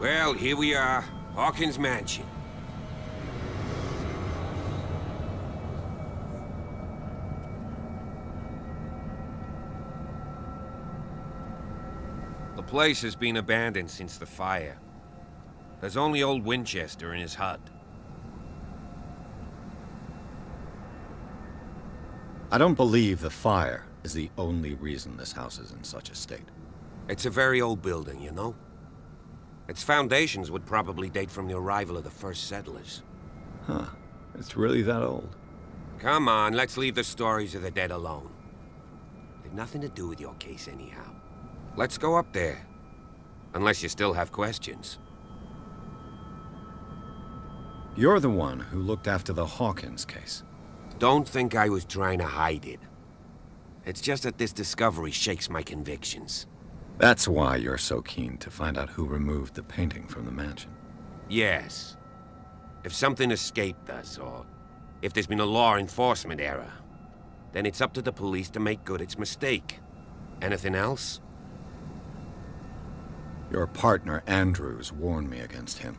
Well, here we are. Hawkins' mansion. The place has been abandoned since the fire. There's only old Winchester in his hut. I don't believe the fire is the only reason this house is in such a state. It's a very old building, you know? Its foundations would probably date from the arrival of the first settlers. Huh. It's really that old? Come on, let's leave the stories of the dead alone. They've nothing to do with your case anyhow. Let's go up there. Unless you still have questions. You're the one who looked after the Hawkins case. Don't think I was trying to hide it. It's just that this discovery shakes my convictions. That's why you're so keen to find out who removed the painting from the mansion. Yes. If something escaped us, or if there's been a law enforcement error, then it's up to the police to make good its mistake. Anything else? Your partner, Andrews, warned me against him.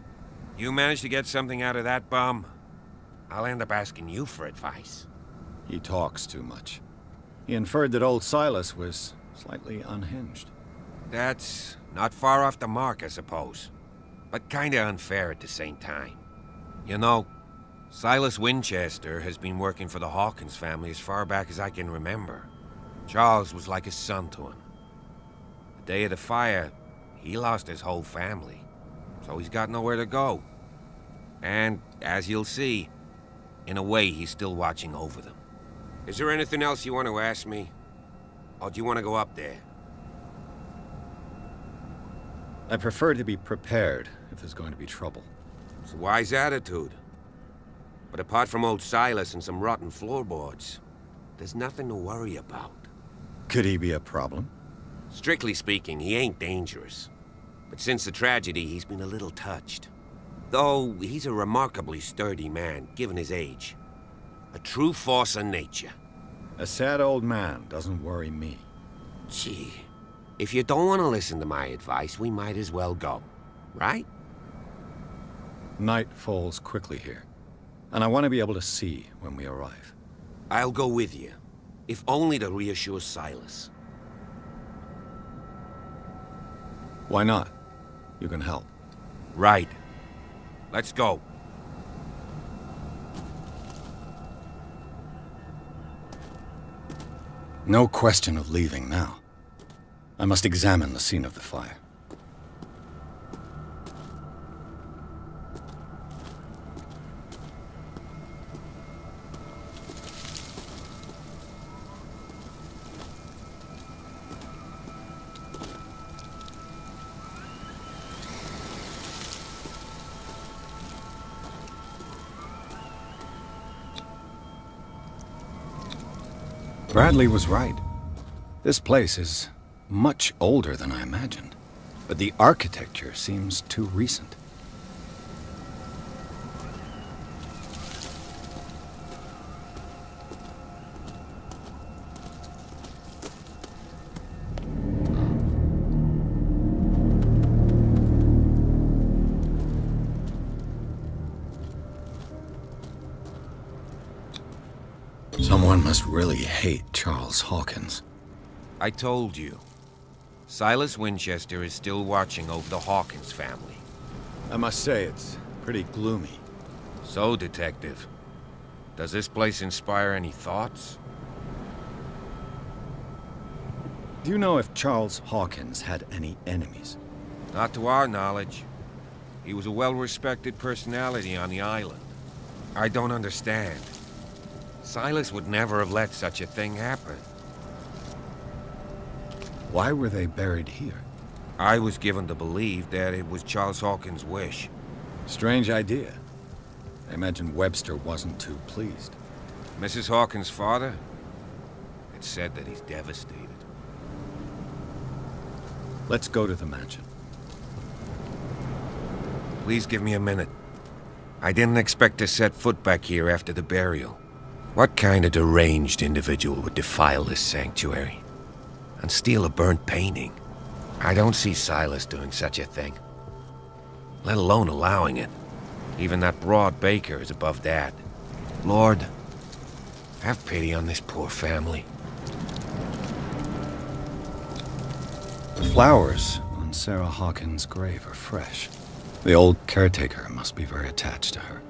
You managed to get something out of that bum? I'll end up asking you for advice. He talks too much. He inferred that old Silas was slightly unhinged. That's not far off the mark, I suppose. But kinda unfair at the same time. You know, Silas Winchester has been working for the Hawkins family as far back as I can remember. Charles was like a son to him. The day of the fire, he lost his whole family. So he's got nowhere to go. And, as you'll see, in a way, he's still watching over them. Is there anything else you want to ask me? Or do you want to go up there? I prefer to be prepared if there's going to be trouble. It's a wise attitude. But apart from old Silas and some rotten floorboards, there's nothing to worry about. Could he be a problem? Strictly speaking, he ain't dangerous. But since the tragedy, he's been a little touched. Though, he's a remarkably sturdy man, given his age. A true force of nature. A sad old man doesn't worry me. Gee, if you don't want to listen to my advice, we might as well go. Right? Night falls quickly here, and I want to be able to see when we arrive. I'll go with you, if only to reassure Silas. Why not? You can help. Right. Let's go. No question of leaving now. I must examine the scene of the fire. Bradley was right. This place is much older than I imagined, but the architecture seems too recent. Someone must really hate Charles Hawkins. I told you. Silas Winchester is still watching over the Hawkins family. I must say, it's pretty gloomy. So, Detective, does this place inspire any thoughts? Do you know if Charles Hawkins had any enemies? Not to our knowledge. He was a well-respected personality on the island. I don't understand. Silas would never have let such a thing happen. Why were they buried here? I was given to believe that it was Charles Hawkins' wish. Strange idea. I imagine Webster wasn't too pleased. Mrs. Hawkins' father? It's said that he's devastated. Let's go to the mansion. Please give me a minute. I didn't expect to set foot back here after the burial. What kind of deranged individual would defile this sanctuary? And steal a burnt painting? I don't see Silas doing such a thing. let alone allowing it. Even that broad baker is above that. Lord, have pity on this poor family. The flowers on Sarah Hawkins' grave are fresh. The old caretaker must be very attached to her.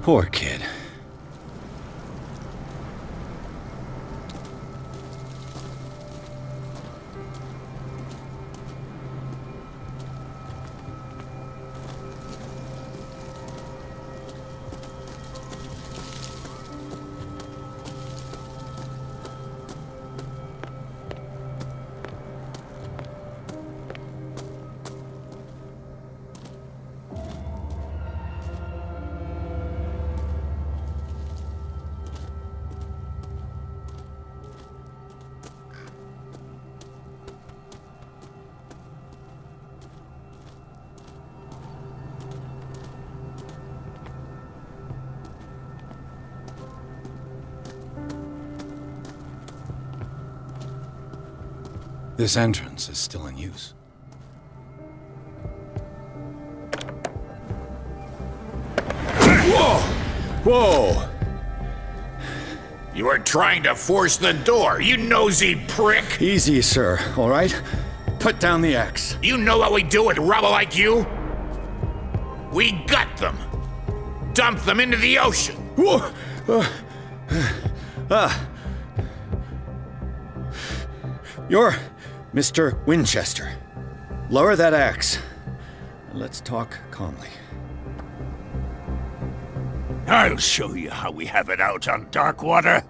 Poor kid. This entrance is still in use. Whoa! Whoa! You were trying to force the door, you nosy prick! Easy, sir, all right? Put down the axe. You know what we do with rubble like you? We gut them! Dump them into the ocean! Whoa! You're Mr. Winchester. Lower that axe. Let's talk calmly. I'll show you how we have it out on Darkwater.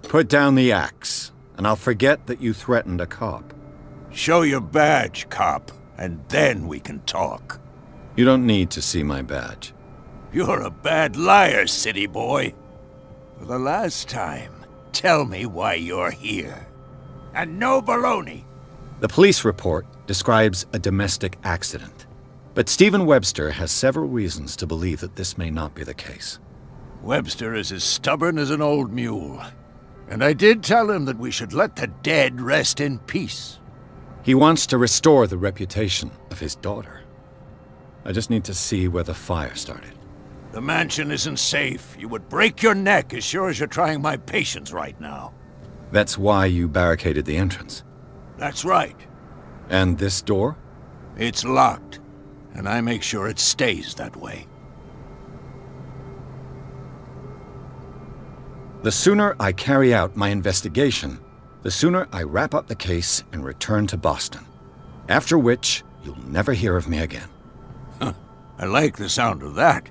Put down the axe, and I'll forget that you threatened a cop. Show your badge, cop, and then we can talk. You don't need to see my badge. You're a bad liar, city boy. For the last time, tell me why you're here. And no baloney. The police report describes a domestic accident, but Stephen Webster has several reasons to believe that this may not be the case. Webster is as stubborn as an old mule. And I did tell him that we should let the dead rest in peace. He wants to restore the reputation of his daughter. I just need to see where the fire started. The mansion isn't safe. You would break your neck as sure as you're trying my patience right now. That's why you barricaded the entrance. That's right. And this door? It's locked, and I make sure it stays that way. The sooner I carry out my investigation, the sooner I wrap up the case and return to Boston. After which, you'll never hear of me again. Huh. I like the sound of that,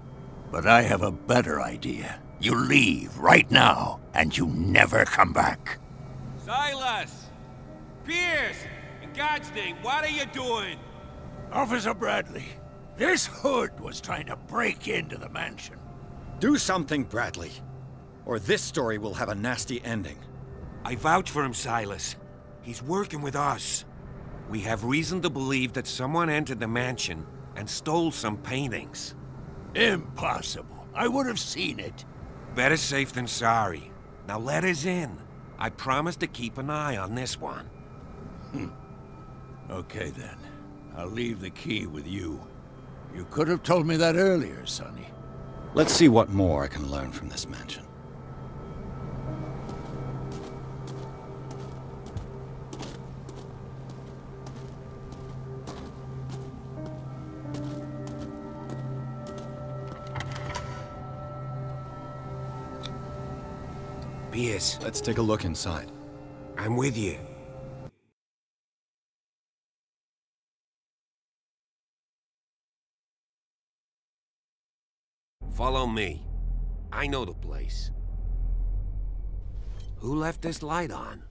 but I have a better idea. You leave right now, and you never come back. Silas! Pierce! In God's name, what are you doing? Officer Bradley, this hood was trying to break into the mansion. Do something, Bradley, or this story will have a nasty ending. I vouch for him, Silas. He's working with us. We have reason to believe that someone entered the mansion and stole some paintings. Impossible. I would have seen it. Better safe than sorry. Now let us in. I promise to keep an eye on this one. Okay then. I'll leave the key with you. You could have told me that earlier, Sonny. Let's see what more I can learn from this mansion. Pierce, Let's take a look inside. I'm with you. Follow me. I know the place. Who left this light on?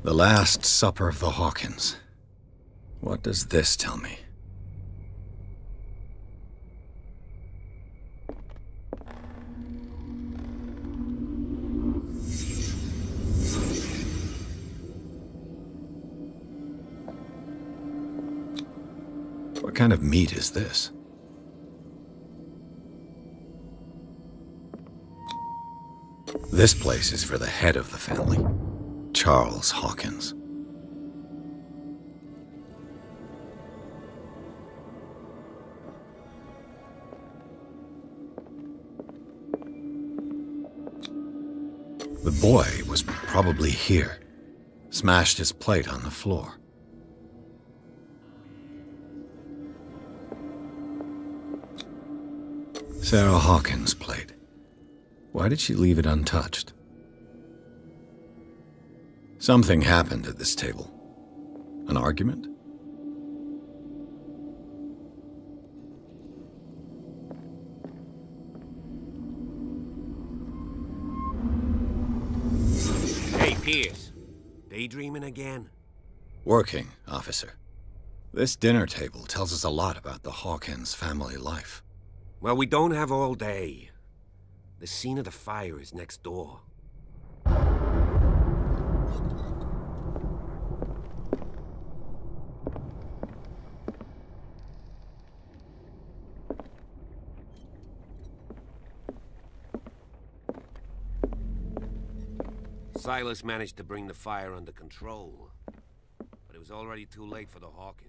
The Last Supper of the Hawkins. What does this tell me? kind of meat is this? This place is for the head of the family, Charles Hawkins. The boy was probably here, smashed his plate on the floor. Sarah Hawkins' plate. Why did she leave it untouched? Something happened at this table. An argument? Hey, Pierce. Daydreaming again? Working, officer. This dinner table tells us a lot about the Hawkins family life. Well, we don't have all day. The scene of the fire is next door. Silas managed to bring the fire under control, but it was already too late for the Hawkins.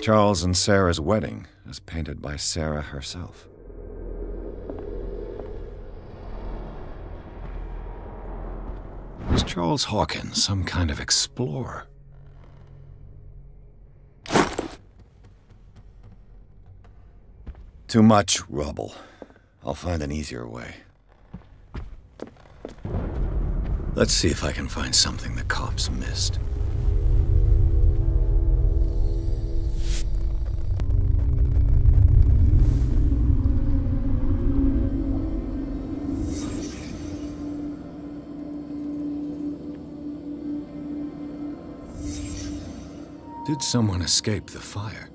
Charles and Sarah's wedding, as painted by Sarah herself. Was Charles Hawkins some kind of explorer? Too much rubble. I'll find an easier way. Let's see if I can find something the cops missed. Did someone escape the fire?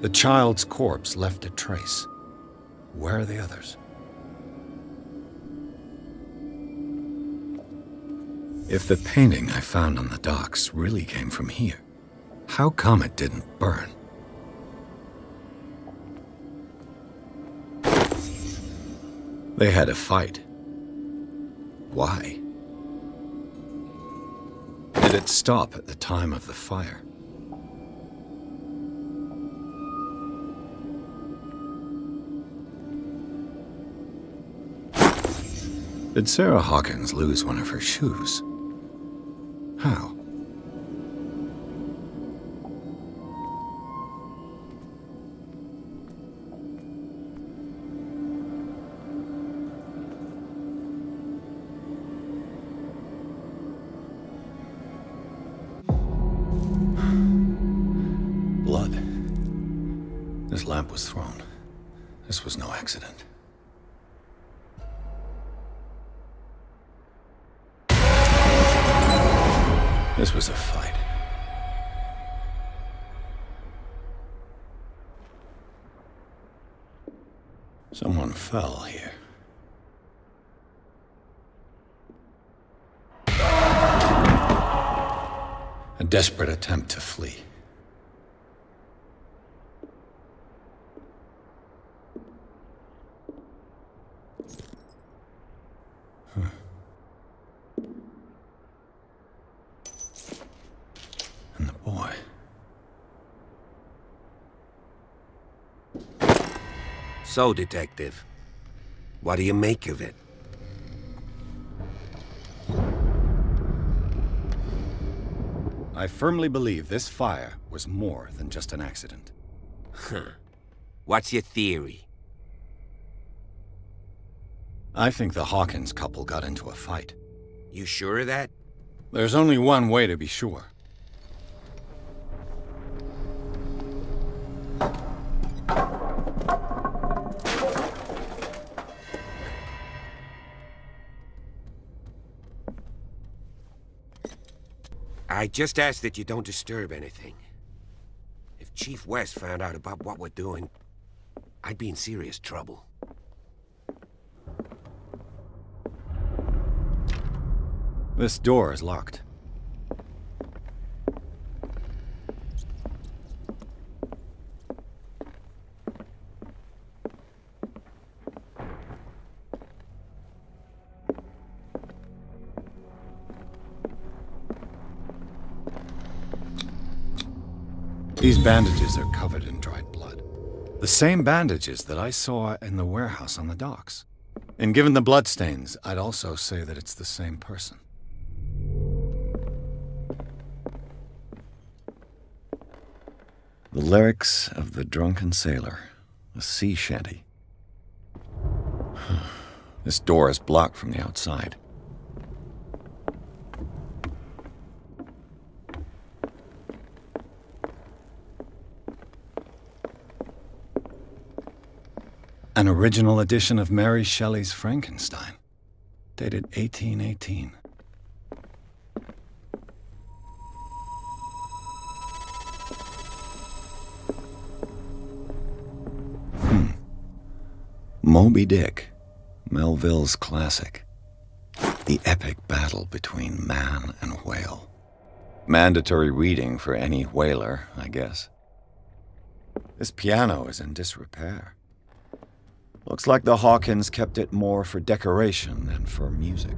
The child's corpse left a trace. Where are the others? If the painting I found on the docks really came from here, how come it didn't burn? They had a fight. Why? Did it stop at the time of the fire? Did Sarah Hawkins lose one of her shoes? How? Blood. This lamp was thrown. This was no accident. This was a fight. Someone fell here. A desperate attempt to flee. And the boy. So, Detective, what do you make of it? I firmly believe this fire was more than just an accident. Huh. What's your theory? I think the Hawkins couple got into a fight. You sure of that? There's only one way to be sure. I just ask that you don't disturb anything. If Chief West found out about what we're doing, I'd be in serious trouble. This door is locked. These bandages are covered in dried blood. The same bandages that I saw in the warehouse on the docks. And given the bloodstains, I'd also say that it's the same person. The lyrics of the drunken sailor, a sea shanty. This door is blocked from the outside. An original edition of Mary Shelley's Frankenstein, dated 1818. Moby Dick, Melville's classic. The epic battle between man and whale. Mandatory reading for any whaler, I guess. This piano is in disrepair. Looks like the Hawkins kept it more for decoration than for music.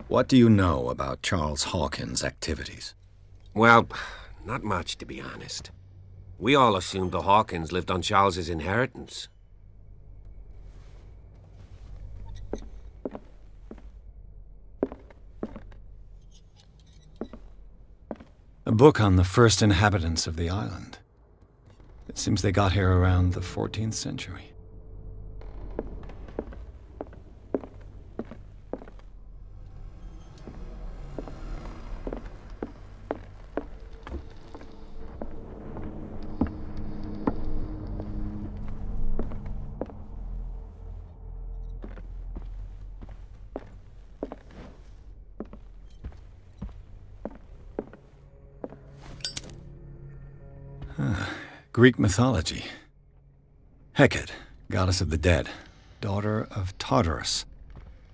What do you know about Charles Hawkins' activities? Well, not much, to be honest. We all assumed the Hawkins lived on Charles's inheritance. A book on the first inhabitants of the island. It seems they got here around the 14th century. Greek mythology. Hecate, goddess of the dead, daughter of Tartarus,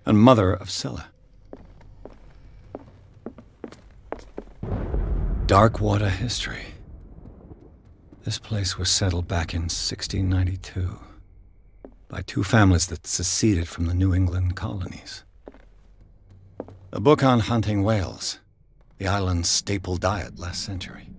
and mother of Scylla. Darkwater history. This place was settled back in 1692 by two families that seceded from the New England colonies. A book on hunting whales, the island's staple diet last century.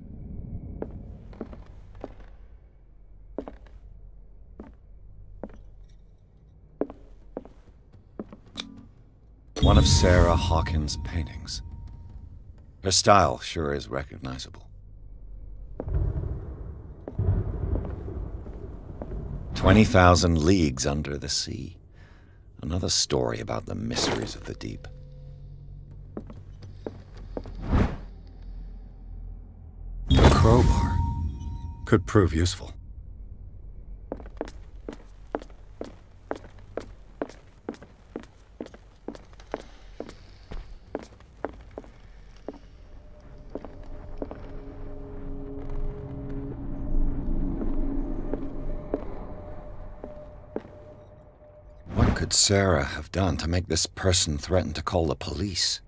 One of Sarah Hawkins' paintings. Her style sure is recognizable. 20,000 Leagues Under the Sea. Another story about the mysteries of the deep. A crowbar could prove useful. What could Sarah have done to make this person threaten to call the police?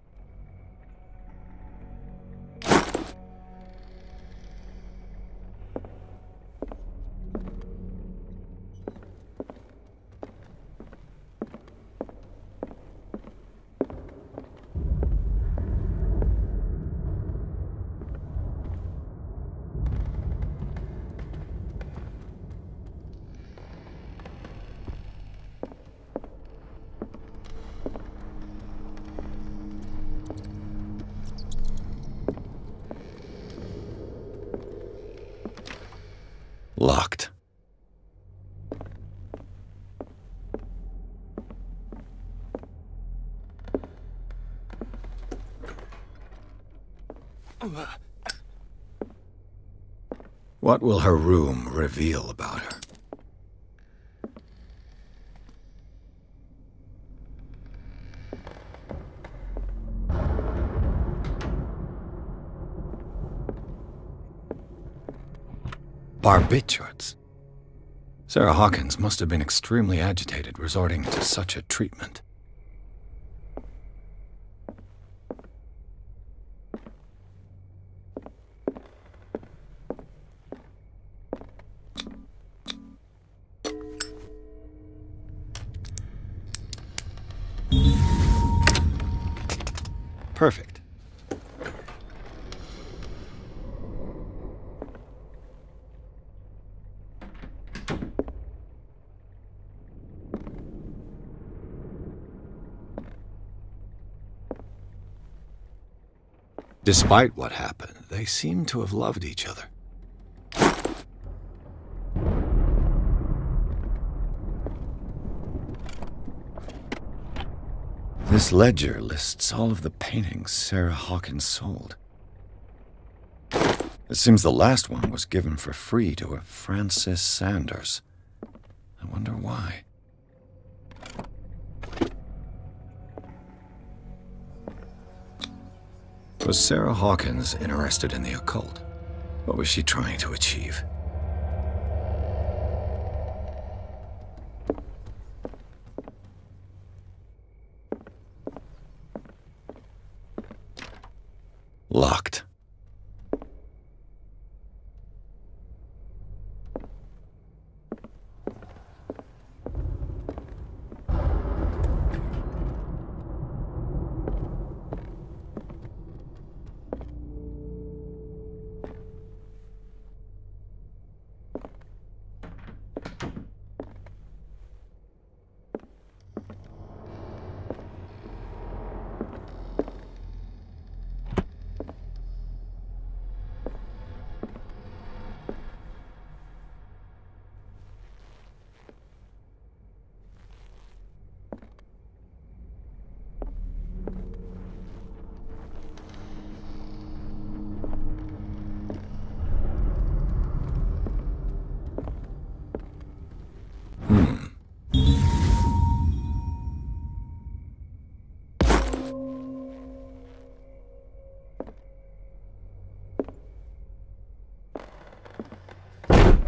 Locked. What will her room reveal about her? Barbiturates. Sarah Hawkins must have been extremely agitated resorting to such a treatment. Perfect. Despite what happened, they seem to have loved each other. This ledger lists all of the paintings Sarah Hawkins sold. It seems the last one was given for free to a Francis Sanders. I wonder why. Was Sarah Hawkins interested in the occult? What was she trying to achieve? Locked.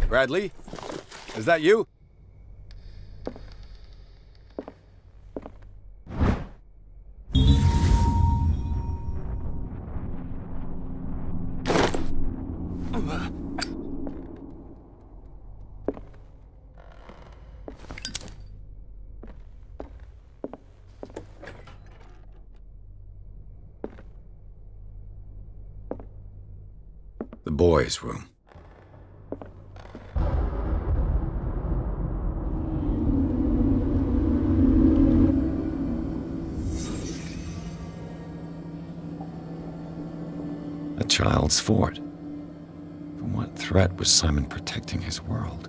Bradley? Is that you? The boys' room. A child's fort. From what threat was Simon protecting his world?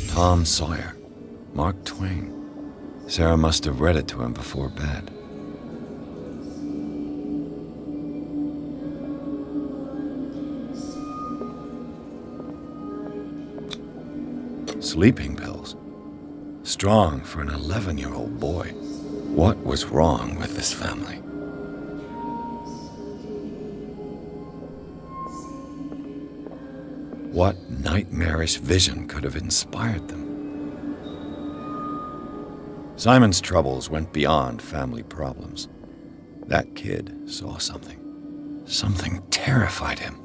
Tom Sawyer. Mark Twain. Sarah must have read it to him before bed. Sleeping pills. Strong for an 11-year-old boy. What was wrong with this family? What nightmarish vision could have inspired them? Simon's troubles went beyond family problems. That kid saw something. Something terrified him.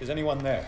Is anyone there?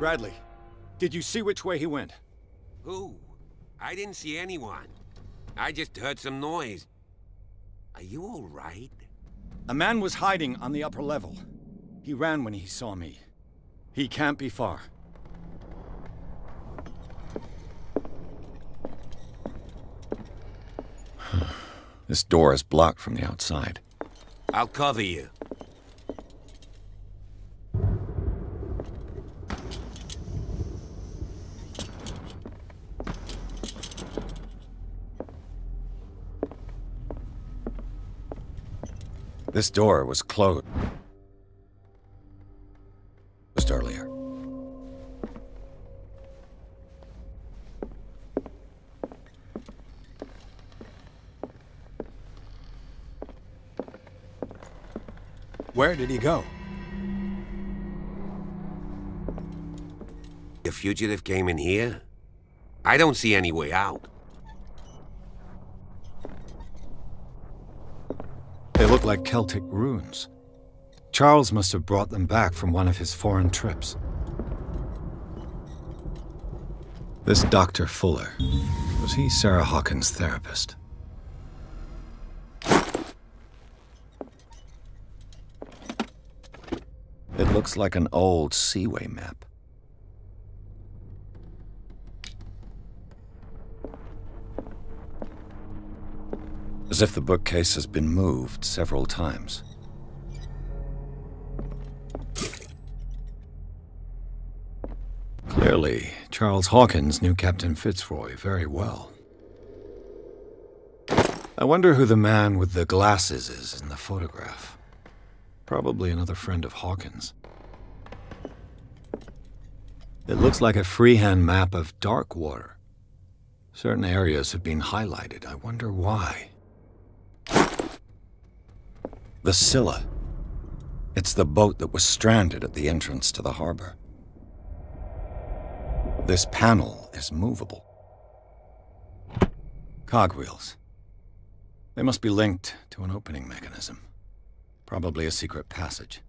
Bradley, did you see which way he went? Who? I didn't see anyone. I just heard some noise. Are you all right? A man was hiding on the upper level. He ran when he saw me. He can't be far. This door is blocked from the outside. I'll cover you. This door was closed earlier. Where did he go? The fugitive came in here? I don't see any way out. They look like Celtic runes. Charles must have brought them back from one of his foreign trips. This Dr. Fuller, was he Sarah Hawkins' therapist? It looks like an old Seaway map. As if the bookcase has been moved several times. Clearly, Charles Hawkins knew Captain Fitzroy very well. I wonder who the man with the glasses is in the photograph. Probably another friend of Hawkins. It looks like a freehand map of Darkwater. Certain areas have been highlighted. I wonder why. The Scylla. It's the boat that was stranded at the entrance to the harbor. This panel is movable. Cogwheels. They must be linked to an opening mechanism. Probably a secret passage.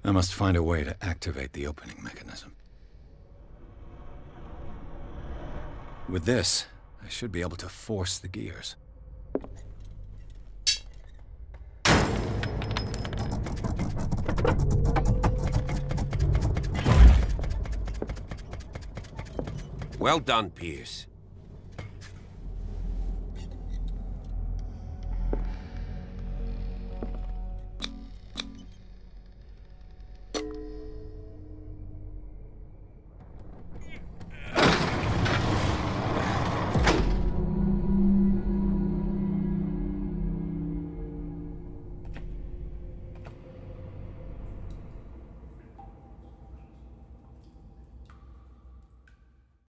I must find a way to activate the opening mechanism. With this, I should be able to force the gears. Well done, Pierce.